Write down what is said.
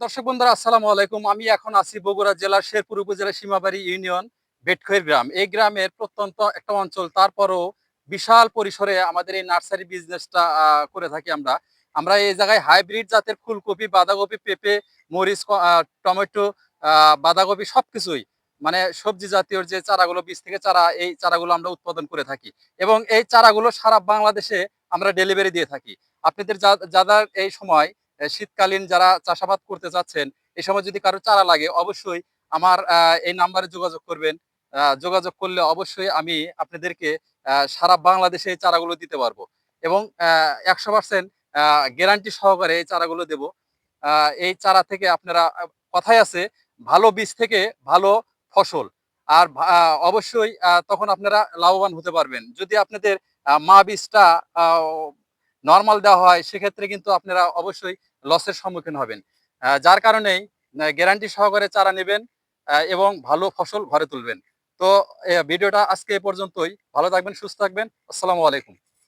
দর্শক বন্ধুরা আসসালামু আলাইকুম। আমি এখন আছি বগুড়া জেলার শেরপুর উপজেলার সীমাবাড়ি ইউনিয়ন বেটখৈর গ্রাম। এই গ্রামের প্রত্যন্ত একটা অঞ্চল, তারপরও বিশাল পরিসরে আমাদের এই নার্সারি বিজনেসটা করে থাকি আমরা। আমরা এই জায়গায় হাইব্রিড জাতের ফুলকপি, বাঁধাকপি, পেঁপে, মরিচ, টমেটো, বাঁধাকপি সবকিছুই, মানে সবজি জাতীয় যে চারাগুলো, বীজ থেকে চারা, এই চারাগুলো আমরা উৎপাদন করে থাকি এবং এই চারাগুলো সারা বাংলাদেশে আমরা ডেলিভারি দিয়ে থাকি। আপনাদের যাদের এই সময় শীতকালীন যারা চাষাবাদ করতে চাচ্ছেন, এই সময় যদি কারো চারা লাগে অবশ্যই আমার এই নাম্বারে যোগাযোগ করবেন। যোগাযোগ করলে অবশ্যই আমি আপনাদেরকে সারা বাংলাদেশে এই চারাগুলো দিতে পারবো এবং 100% গ্যারান্টি সহকারে এই চারাগুলো দেব। এই চারা থেকে আপনারা, কথাই আছে, ভালো বীজ থেকে ভালো ফসল। আর অবশ্যই তখন আপনারা লাভবান হতে পারবেন। যদি আপনাদের মা বীজটা নরমাল দেওয়া হয়, সেক্ষেত্রে কিন্তু আপনারা অবশ্যই লসের সম্মুখীন হবেন। যার কারণেই গ্যারান্টি সহকারে চারা নেবেন এবং ভালো ফসল ঘরে তুলবেন। তো ভিডিওটা আজকে এ পর্যন্তই। ভালো থাকবেন, সুস্থ থাকবেন। আসসালামু আলাইকুম।